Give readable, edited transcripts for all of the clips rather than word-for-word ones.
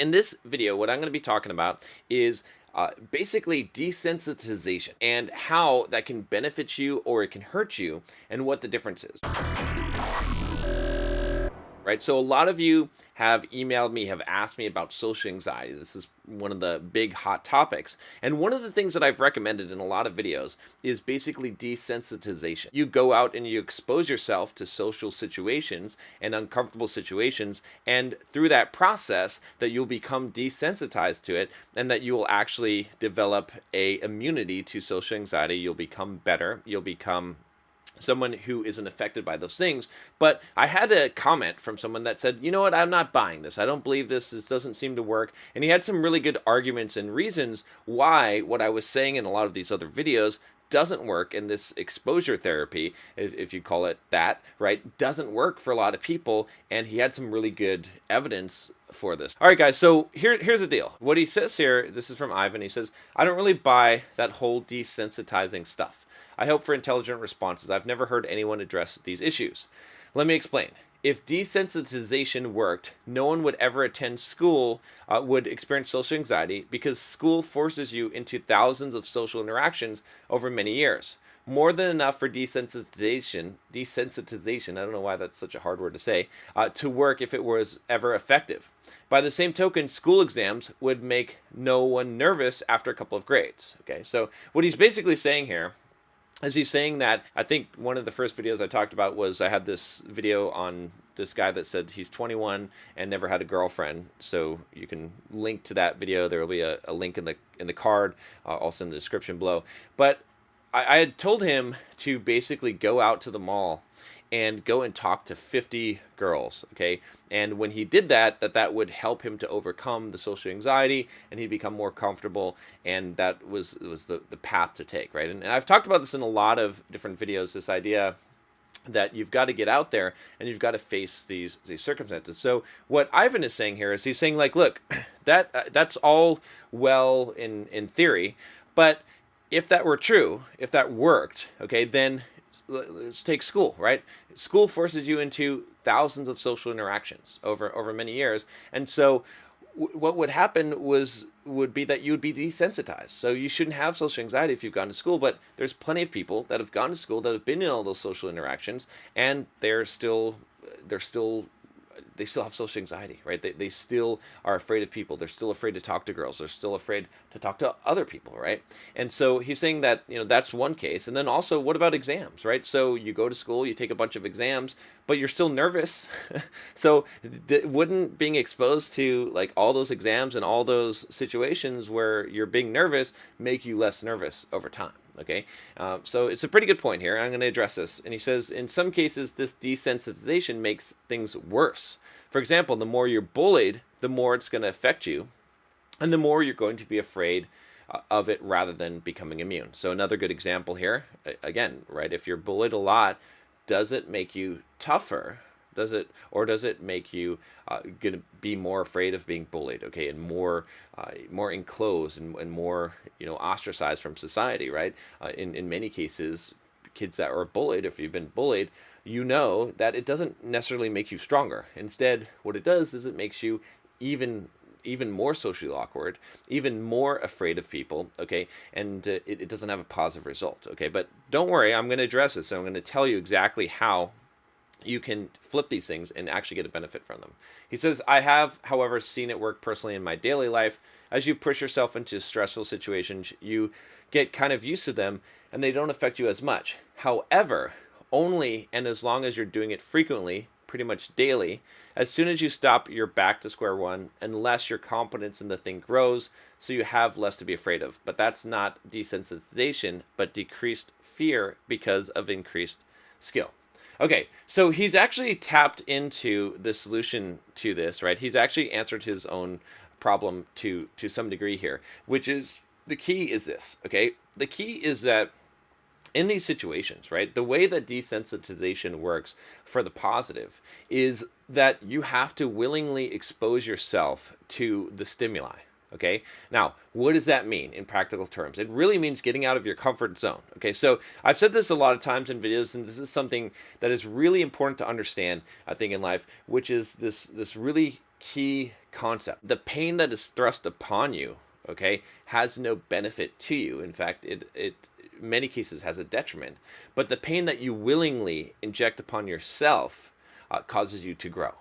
In this video, what I'm going to be talking about is basically desensitization and how that can benefit you or it can hurt you and what the difference is. Right? So a lot of you have emailed me, have asked me about social anxiety. This is one of the big hot topics. And one of the things that I've recommended in a lot of videos is basically desensitization. You go out and you expose yourself to social situations and uncomfortable situations, and through that process that you'll become desensitized to it, and that you will actually develop a immunity to social anxiety. You'll become better. You'll become someone who isn't affected by those things. But I had a comment from someone that said, you know what, I'm not buying this. I don't believe this. This doesn't seem to work. And he had some really good arguments and reasons why what I was saying in a lot of these other videos doesn't work, and this exposure therapy, if you call it that, right, doesn't work for a lot of people. And he had some really good evidence for this. All right, guys, so here's the deal. What he says here, this is from Ivan. He says, I don't really buy that whole desensitizing stuff. I hope for intelligent responses. I've never heard anyone address these issues. Let me explain. If desensitization worked, no one would ever attend school, would experience social anxiety, because school forces you into thousands of social interactions over many years. More than enough for desensitization, I don't know why that's such a hard word to say, to work if it was ever effective. By the same token, school exams would make no one nervous after a couple of grades. Okay, so what he's basically saying here is he's saying that, I think one of the first videos I talked about was, I had this video on this guy that said he's 21 and never had a girlfriend. So you can link to that video. There will be a link in the card, also in the description below. But I had told him to basically go out to the mall and go and talk to 50 girls, okay? And when he did that, that would help him to overcome the social anxiety, and he'd become more comfortable, and that was the path to take, right? And I've talked about this in a lot of different videos, this idea that you've got to get out there and you've got to face these circumstances. So what Ivan is saying here is he's saying, like, look, that's all well in theory, but if that were true, if that worked, okay, then let's take school, right? School forces you into thousands of social interactions over many years. And so what would happen would be that you would be desensitized. So you shouldn't have social anxiety if you've gone to school, but there's plenty of people that have gone to school that have been in all those social interactions, and they still have social anxiety, right? They still are afraid of people. They're still afraid to talk to girls. They're still afraid to talk to other people, right? And so he's saying that, that's one case. And then also, what about exams, right? So you go to school, you take a bunch of exams, but you're still nervous. So wouldn't being exposed to like all those exams and all those situations where you're being nervous make you less nervous over time? Okay, so it's a pretty good point here. I'm going to address this. And he says, in some cases, this desensitization makes things worse. For example, the more you're bullied, the more it's going to affect you, and the more you're going to be afraid of it rather than becoming immune. So another good example here, again, right? If you're bullied a lot, does it make you tougher? Does it make you going to be more afraid of being bullied, okay, and more enclosed and more ostracized from society, right? In many cases, kids that are bullied, if you've been bullied, that it doesn't necessarily make you stronger. Instead, what it does is it makes you even more socially awkward, even more afraid of people, okay, and it doesn't have a positive result, okay. But don't worry, I'm going to address this, so I'm going to tell you exactly how you can flip these things and actually get a benefit from them. He says, I have, however, seen it work personally in my daily life. As you push yourself into stressful situations, you get kind of used to them and they don't affect you as much. However, only and as long as you're doing it frequently, pretty much daily, as soon as you stop, you're back to square one, unless your confidence in the thing grows, so you have less to be afraid of. But that's not desensitization, but decreased fear because of increased skill. Okay, so he's actually tapped into the solution to this, right? He's actually answered his own problem to some degree here, which is, the key is this, okay? The key is that in these situations, right, the way that desensitization works for the positive is that you have to willingly expose yourself to the stimuli. Okay, now what does that mean in practical terms? It really means getting out of your comfort zone. Okay, so I've said this a lot of times in videos, and this is something that is really important to understand, I think, in life, which is this really key concept. The pain that is thrust upon you, okay, has no benefit to you. In fact, it in many cases has a detriment. But the pain that you willingly inject upon yourself causes you to grow.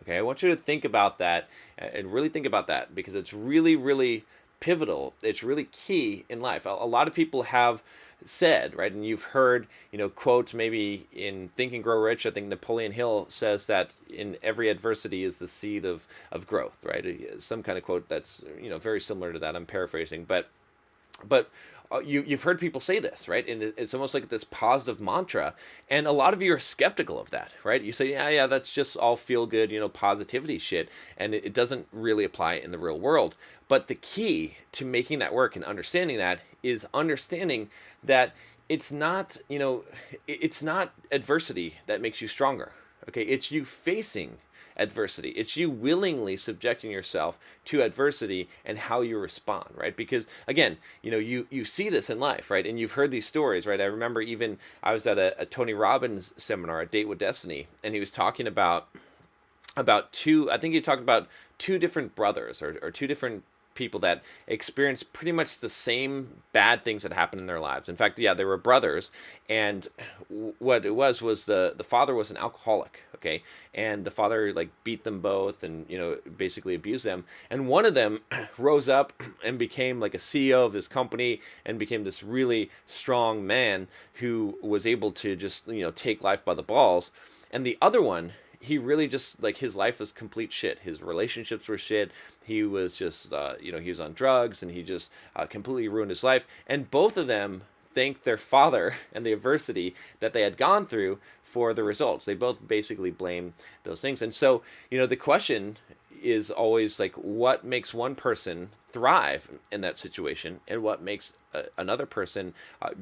Okay, I want you to think about that and really think about that, because it's really, really pivotal. It's really key in life. A lot of people have said, right, and you've heard, quotes maybe in Think and Grow Rich. I think Napoleon Hill says that in every adversity is the seed of growth, right? Some kind of quote that's, very similar to that. I'm paraphrasing, but you've heard people say this, right? And it's almost like this positive mantra. And a lot of you are skeptical of that, right? You say, yeah, that's just all feel good, positivity shit. And it doesn't really apply in the real world. But the key to making that work and understanding that is understanding that it's not, it's not adversity that makes you stronger. Okay. It's you facing adversity. It's you willingly subjecting yourself to adversity and how you respond, right? Because again, you see this in life, right? And you've heard these stories, right? I remember even I was at a Tony Robbins seminar, A Date with Destiny, and he was talking about two, I think he talked about two different brothers or two different people that experienced pretty much the same bad things that happened in their lives. In fact, yeah, they were brothers, and what it was the father was an alcoholic, okay, and the father like beat them both and basically abused them, and one of them rose up and became like a CEO of his company and became this really strong man who was able to just take life by the balls, and the other one, he really just, like, his life was complete shit. His relationships were shit. He was just, he was on drugs, and he just completely ruined his life. And both of them thanked their father and the adversity that they had gone through for the results. They both basically blame those things. And so, the question is always like, what makes one person thrive in that situation, and what makes another person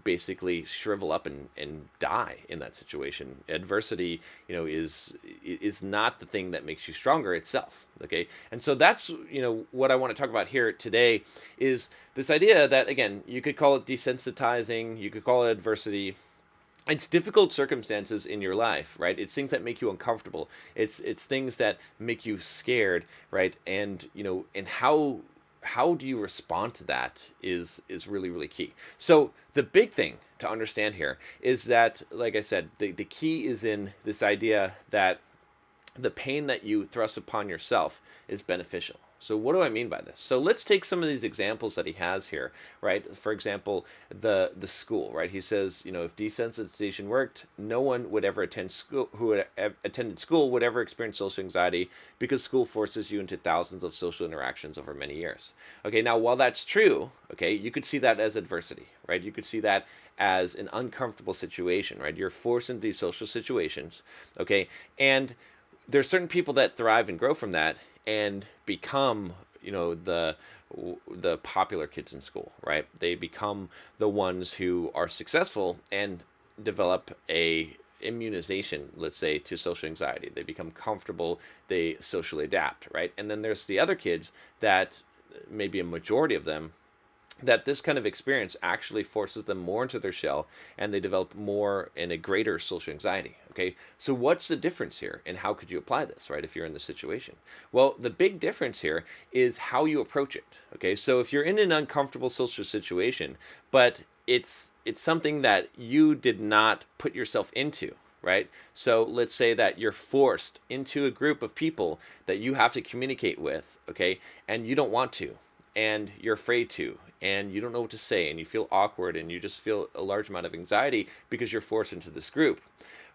basically shrivel up and die in that situation. Adversity, is not the thing that makes you stronger itself. Okay, and so that's what I want to talk about here today is this idea that, again, you could call it desensitizing, you could call it adversity. It's difficult circumstances in your life, right? It's things that make you uncomfortable. It's things that make you scared, right? And and how do you respond to that is really, really key. So the big thing to understand here is that, like I said, the key is in this idea that the pain that you thrust upon yourself is beneficial. So what do I mean by this? So let's take some of these examples that he has here, right? For example, the school, right? He says, if desensitization worked, no one would ever attend school who attended school would ever experience social anxiety, because school forces you into thousands of social interactions over many years. Okay, now while that's true, okay, you could see that as adversity, right? You could see that as an uncomfortable situation, right? You're forced into these social situations, okay? And there's certain people that thrive and grow from that and become, the popular kids in school, right? They become the ones who are successful and develop a immunization, let's say, to social anxiety. They become comfortable, they socially adapt, right? And then there's the other kids that, maybe a majority of them, that this kind of experience actually forces them more into their shell, and they develop more and a greater social anxiety. Okay, so what's the difference here, and how could you apply this, right, if you're in this situation? Well, the big difference here is how you approach it. Okay, so if you're in an uncomfortable social situation, but it's something that you did not put yourself into, right? So let's say that you're forced into a group of people that you have to communicate with, okay, and you don't want to, and you're afraid to, and you don't know what to say, and you feel awkward, and you just feel a large amount of anxiety because you're forced into this group.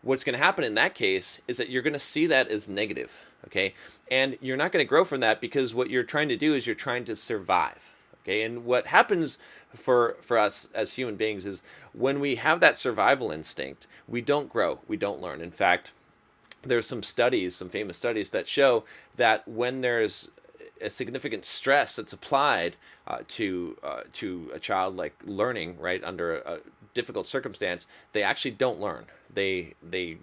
What's going to happen in that case is that you're going to see that as negative, okay? And you're not going to grow from that, because what you're trying to do is you're trying to survive, okay? And what happens for us as human beings is when we have that survival instinct, we don't grow, we don't learn. In fact, there's some studies, some famous studies that show that when there's a significant stress that's applied to a child, like learning, right, under a difficult circumstance, they actually don't learn. They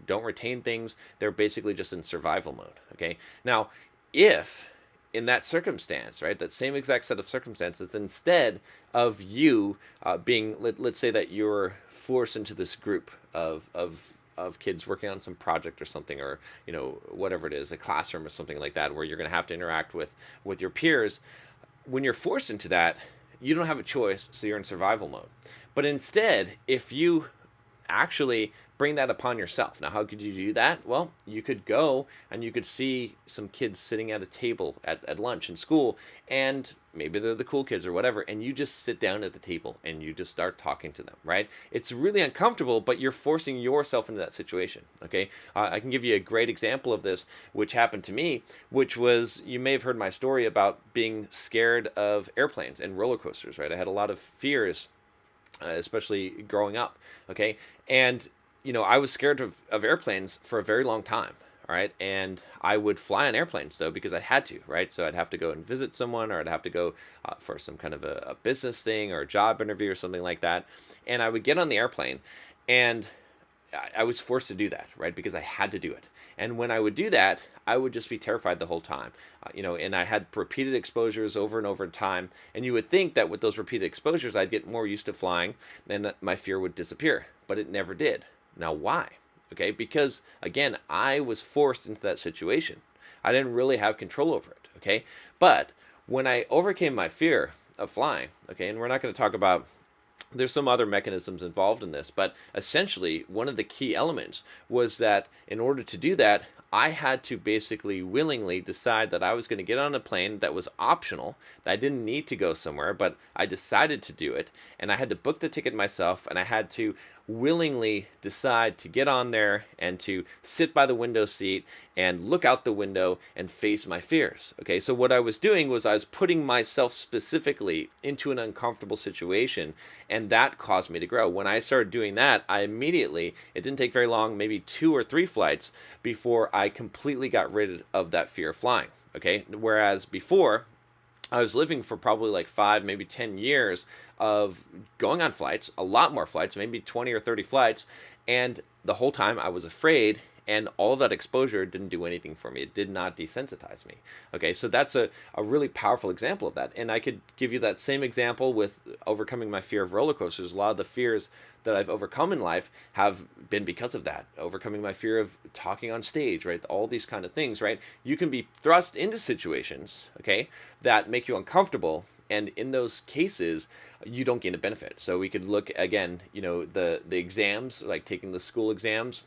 don't retain things. They're basically just in survival mode. Okay. Now, if in that circumstance, right, that same exact set of circumstances, instead of you being, let's say that you're forced into this group of of kids working on some project or something, or whatever it is, a classroom or something like that, where you're going to have to interact with your peers. When you're forced into that, you don't have a choice, so you're in survival mode. But instead, if you actually bring that upon yourself. Now, how could you do that? Well, you could go and you could see some kids sitting at a table at lunch in school, and maybe they're the cool kids or whatever, and you just sit down at the table and you just start talking to them, right? It's really uncomfortable, but you're forcing yourself into that situation, okay? I can give you a great example of this, which happened to me, which was, you may have heard my story about being scared of airplanes and roller coasters, right? I had a lot of fears, especially growing up, okay? And I was scared of airplanes for a very long time, all right? And I would fly on airplanes, though, because I had to, right? So I'd have to go and visit someone, or I'd have to go for some kind of a business thing or a job interview or something like that. And I would get on the airplane, and I was forced to do that, right? Because I had to do it. And when I would do that, I would just be terrified the whole time, and I had repeated exposures over and over time. And you would think that with those repeated exposures, I'd get more used to flying and that my fear would disappear, but it never did. Now, why? Okay, because again, I was forced into that situation. I didn't really have control over it, okay? But when I overcame my fear of flying, okay, and we're not going to talk about, there's some other mechanisms involved in this, but essentially one of the key elements was that in order to do that, I had to basically willingly decide that I was going to get on a plane that was optional, that I didn't need to go somewhere, but I decided to do it, and I had to book the ticket myself, and I had to willingly decide to get on there and to sit by the window seat and look out the window and face my fears. Okay, so what I was doing was I was putting myself specifically into an uncomfortable situation, and that caused me to grow. When I started doing that, I immediately, it didn't take very long, maybe 2 or 3 flights before I completely got rid of that fear of flying. Okay, whereas before, I was living for probably like 5, maybe 10 years of going on flights, a lot more flights, maybe 20 or 30 flights. And the whole time I was afraid, and all of that exposure didn't do anything for me. It did not desensitize me. Okay, so that's a really powerful example of that. And I could give you that same example with overcoming my fear of roller coasters. A lot of the fears that I've overcome in life have been because of that. Overcoming my fear of talking on stage, right? All these kind of things, right? You can be thrust into situations, okay, that make you uncomfortable. And in those cases, you don't gain a benefit. So we could look again, the exams, like taking the school exams.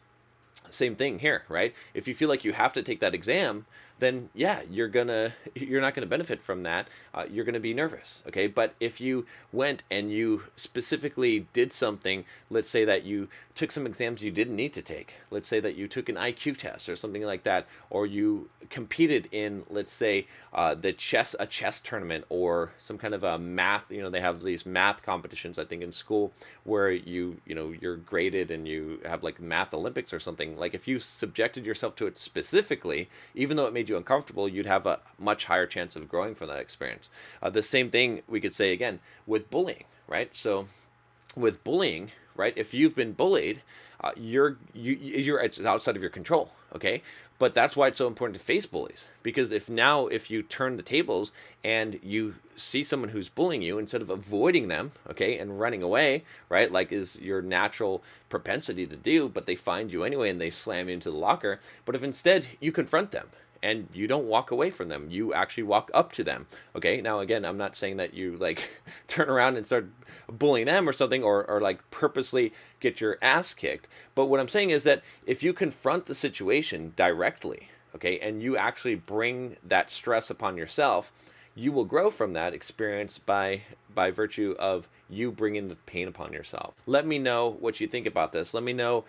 Same thing here, right? If you feel like you have to take that exam, then yeah, you're not gonna benefit from that. You're gonna be nervous, okay? But if you went and you specifically did something, let's say that you took some exams you didn't need to take. Let's say that you took an IQ test or something like that, or you competed in, let's say, a chess tournament, or some kind of a math. They have these math competitions, I think, in school, where you're graded and you have like math Olympics or something. Like if you subjected yourself to it specifically, even though it made you uncomfortable, you'd have a much higher chance of growing from that experience. The same thing we could say again with bullying, right? So with bullying, right, if you've been bullied, it's outside of your control, okay? But that's why it's so important to face bullies, because if you turn the tables and you see someone who's bullying you, instead of avoiding them, okay, and running away, right, like is your natural propensity to do, but they find you anyway and they slam you into the locker. But if instead you confront them and you don't walk away from them, you actually walk up to them, okay? Now, again, I'm not saying that you like turn around and start bullying them or something, or like purposely get your ass kicked. But what I'm saying is that if you confront the situation directly, okay, and you actually bring that stress upon yourself, you will grow from that experience by virtue of you bringing the pain upon yourself. Let me know what you think about this. Let me know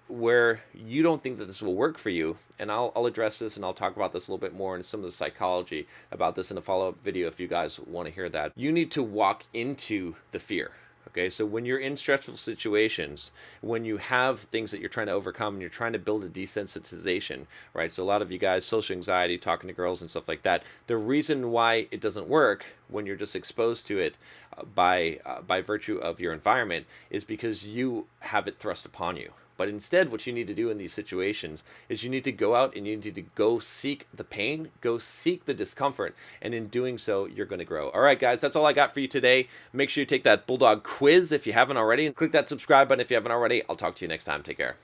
where you don't think that this will work for you, and I'll address this, and I'll talk about this a little bit more and some of the psychology about this in a follow-up video if you guys want to hear that. You need to walk into the fear. Okay, so when you're in stressful situations, when you have things that you're trying to overcome and you're trying to build a desensitization, right? So a lot of you guys, social anxiety, talking to girls and stuff like that, the reason why it doesn't work when you're just exposed to it by virtue of your environment is because you have it thrust upon you. But instead, what you need to do in these situations is you need to go out and you need to go seek the pain, go seek the discomfort, and in doing so, you're going to grow. All right, guys, that's all I got for you today. Make sure you take that Bulldog quiz if you haven't already, and click that subscribe button if you haven't already. I'll talk to you next time. Take care.